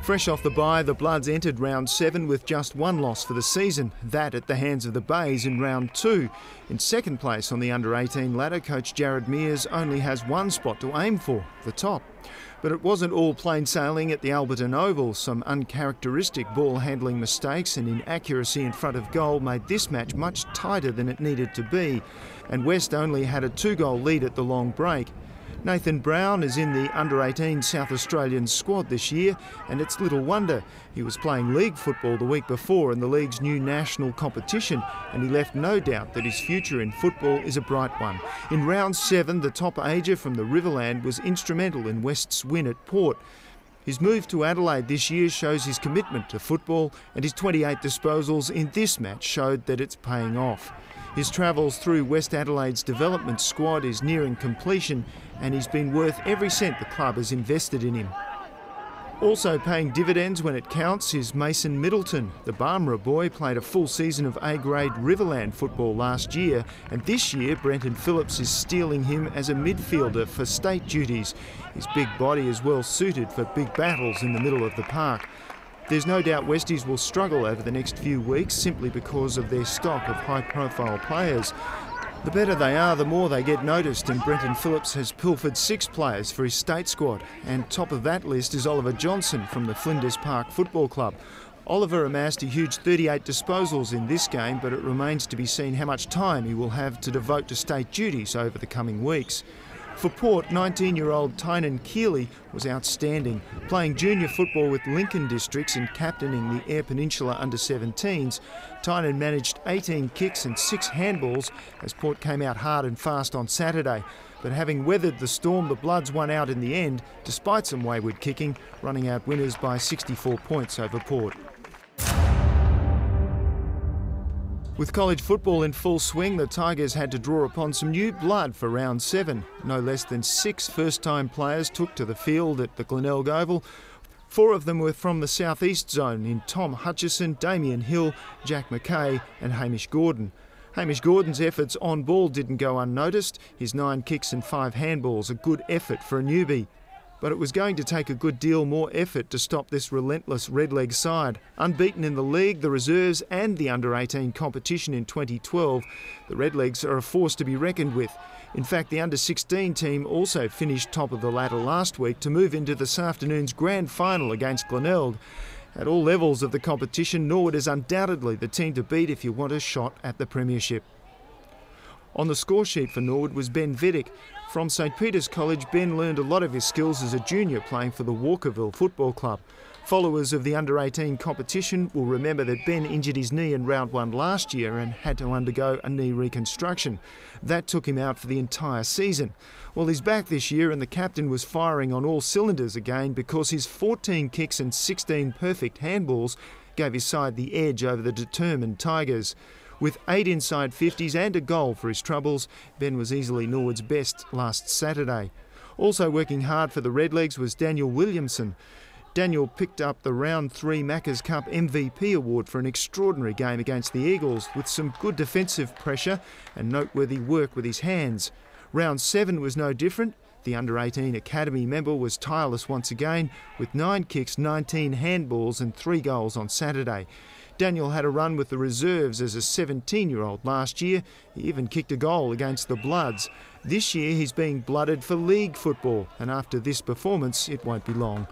Fresh off the bye, the Bloods entered round 7 with just one loss for the season, that at the hands of the Bays in round 2. In second place on the under-18 ladder, coach Jared Mears only has one spot to aim for, the top. But it wasn't all plain sailing at the Alberton Oval. Some uncharacteristic ball handling mistakes and inaccuracy in front of goal made this match much tighter than it needed to be, and West only had a 2-goal lead at the long break. Nathan Brown is in the under-18 South Australian squad this year, and it's little wonder. He was playing league football the week before in the league's new national competition, and he left no doubt that his future in football is a bright one. In round 7, the top ager from the Riverland was instrumental in West's win at Port. His move to Adelaide this year shows his commitment to football, and his 28 disposals in this match showed that it's paying off. His travels through West Adelaide's development squad is nearing completion, and he's been worth every cent the club has invested in him. Also paying dividends when it counts is Mason Middleton. The Barmera boy played a full season of A-grade Riverland football last year, and this year Brenton Phillips is stealing him as a midfielder for state duties. His big body is well suited for big battles in the middle of the park. There's no doubt Westies will struggle over the next few weeks simply because of their stock of high-profile players. The better they are, the more they get noticed, and Brenton Phillips has pilfered 6 players for his state squad. And top of that list is Oliver Johnson from the Flinders Park Football Club. Oliver amassed a huge 38 disposals in this game, but it remains to be seen how much time he will have to devote to state duties over the coming weeks. For Port, 19-year-old Tynan Keeley was outstanding, playing junior football with Lincoln Districts and captaining the Eyre Peninsula under-17s. Tynan managed 18 kicks and 6 handballs as Port came out hard and fast on Saturday. But having weathered the storm, the Bloods won out in the end, despite some wayward kicking, running out winners by 64 points over Port. With college football in full swing, the Tigers had to draw upon some new blood for round 7. No less than 6 first-time players took to the field at the Glenelg Oval. 4 of them were from the southeast zone in Tom Hutchison, Damien Hill, Jack McKay and Hamish Gordon. Hamish Gordon's efforts on ball didn't go unnoticed. His 9 kicks and 5 handballs, a good effort for a newbie. But it was going to take a good deal more effort to stop this relentless Redleg side. Unbeaten in the league, the reserves and the under-18 competition in 2012, the Redlegs are a force to be reckoned with. In fact, the under-16 team also finished top of the ladder last week to move into this afternoon's grand final against Glenelg. At all levels of the competition, Norwood is undoubtedly the team to beat if you want a shot at the premiership. On the score sheet for Norwood was Ben Vidic. From St Peter's College, Ben learned a lot of his skills as a junior playing for the Walkerville Football Club. Followers of the under-18 competition will remember that Ben injured his knee in round 1 last year and had to undergo a knee reconstruction. That took him out for the entire season. Well, he's back this year and the captain was firing on all cylinders again because his 14 kicks and 16 perfect handballs gave his side the edge over the determined Tigers. With 8 inside 50s and a goal for his troubles, Ben was easily Norwood's best last Saturday. Also working hard for the Redlegs was Daniel Williamson. Daniel picked up the Round 3 Macca's Cup MVP award for an extraordinary game against the Eagles with some good defensive pressure and noteworthy work with his hands. Round 7 was no different. The under-18 Academy member was tireless once again with 9 kicks, 19 handballs and 3 goals on Saturday. Daniel had a run with the reserves as a 17-year-old last year. He even kicked a goal against the Bloods. This year he's being blooded for league football, and after this performance it won't be long.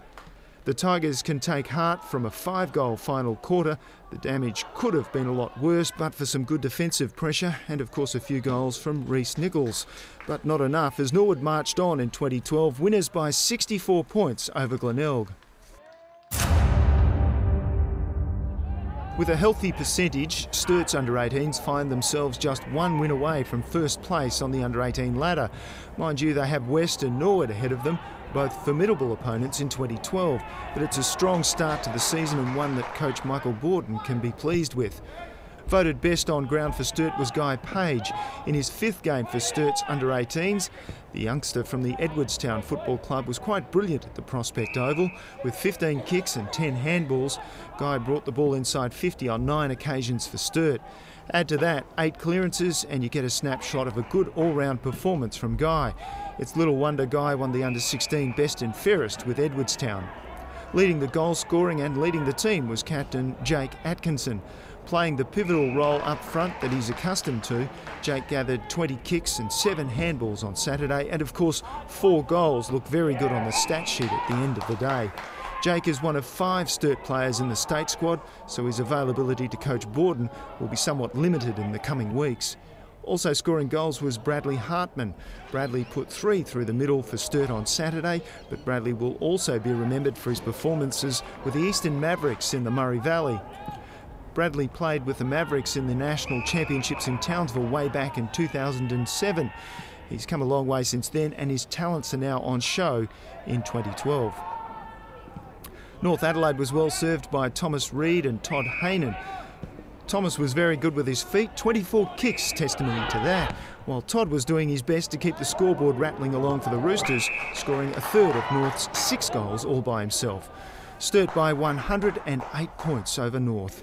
The Tigers can take heart from a 5-goal final quarter. The damage could have been a lot worse, but for some good defensive pressure and of course a few goals from Rhys Nichols. But not enough as Norwood marched on in 2012, winners by 64 points over Glenelg. With a healthy percentage, Sturt's under-18s find themselves just 1 win away from first place on the under-18 ladder. Mind you, they have West and Norwood ahead of them, both formidable opponents in 2012, but it's a strong start to the season and one that coach Michael Borden can be pleased with. Voted best on ground for Sturt was Guy Page. In his 5th game for Sturt's under-18s, the youngster from the Edwardstown Football Club was quite brilliant at the Prospect Oval. With 15 kicks and 10 handballs, Guy brought the ball inside 50 on 9 occasions for Sturt. Add to that 8 clearances and you get a snapshot of a good all-round performance from Guy. It's little wonder Guy won the under-16 best and fairest with Edwardstown. Leading the goal scoring and leading the team was captain Jake Atkinson. Playing the pivotal role up front that he's accustomed to, Jake gathered 20 kicks and 7 handballs on Saturday, and of course 4 goals look very good on the stat sheet at the end of the day. Jake is one of 5 Sturt players in the state squad, so his availability to coach Borden will be somewhat limited in the coming weeks. Also scoring goals was Bradley Hartman. Bradley put 3 through the middle for Sturt on Saturday, but Bradley will also be remembered for his performances with the Eastern Mavericks in the Murray Valley. Bradley played with the Mavericks in the National Championships in Townsville way back in 2007. He's come a long way since then, and his talents are now on show in 2012. North Adelaide was well served by Thomas Reid and Todd Haynen. Thomas was very good with his feet, 24 kicks testimony to that, while Todd was doing his best to keep the scoreboard rattling along for the Roosters, scoring a third of North's 6 goals all by himself. Sturt by 108 points over North.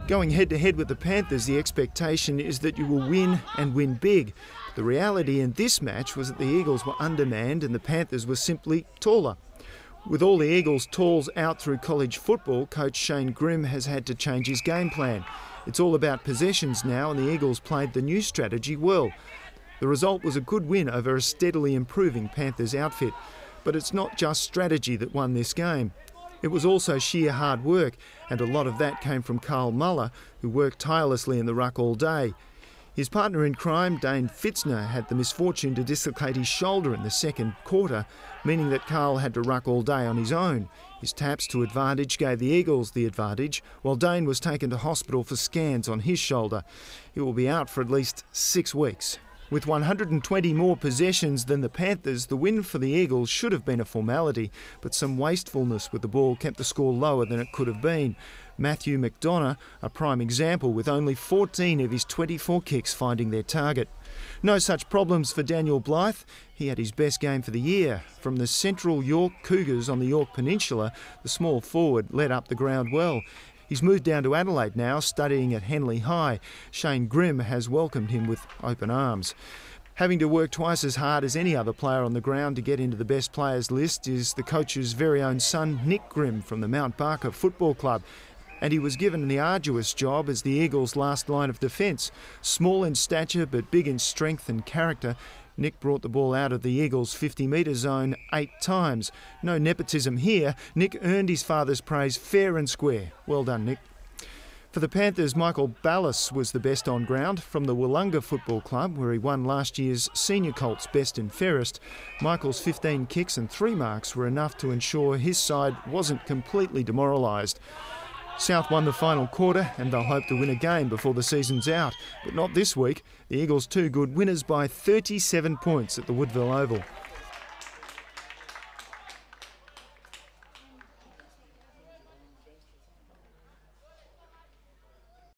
Going head-to-head with the Panthers, the expectation is that you will win and win big. The reality in this match was that the Eagles were undermanned and the Panthers were simply taller. With all the Eagles' talls out through college football, coach Shane Grimm has had to change his game plan. It's all about possessions now, and the Eagles played the new strategy well. The result was a good win over a steadily improving Panthers outfit. But it's not just strategy that won this game. It was also sheer hard work, and a lot of that came from Carl Muller, who worked tirelessly in the ruck all day. His partner in crime, Dane Fitzner, had the misfortune to dislocate his shoulder in the second quarter, meaning that Carl had to ruck all day on his own. His taps to advantage gave the Eagles the advantage, while Dane was taken to hospital for scans on his shoulder. He will be out for at least 6 weeks. With 120 more possessions than the Panthers, the win for the Eagles should have been a formality, but some wastefulness with the ball kept the score lower than it could have been. Matthew McDonough, a prime example, with only 14 of his 24 kicks finding their target. No such problems for Daniel Blythe. He had his best game for the year. From the Central York Cougars on the York Peninsula, the small forward led up the ground well. He's moved down to Adelaide now, studying at Henley High. Shane Grimm has welcomed him with open arms. Having to work twice as hard as any other player on the ground to get into the best players list is the coach's very own son, Nick Grimm, from the Mount Barker Football Club. And he was given the arduous job as the Eagles' last line of defence. Small in stature but big in strength and character, Nick brought the ball out of the Eagles' 50-metre zone 8 times. No nepotism here. Nick earned his father's praise fair and square. Well done, Nick. For the Panthers, Michael Ballas was the best on ground from the Wollonga Football Club, where he won last year's Senior Colts Best and Fairest. Michael's 15 kicks and 3 marks were enough to ensure his side wasn't completely demoralised. South won the final quarter and they'll hope to win a game before the season's out. But not this week. The Eagles too good, winners by 37 points at the Woodville Oval.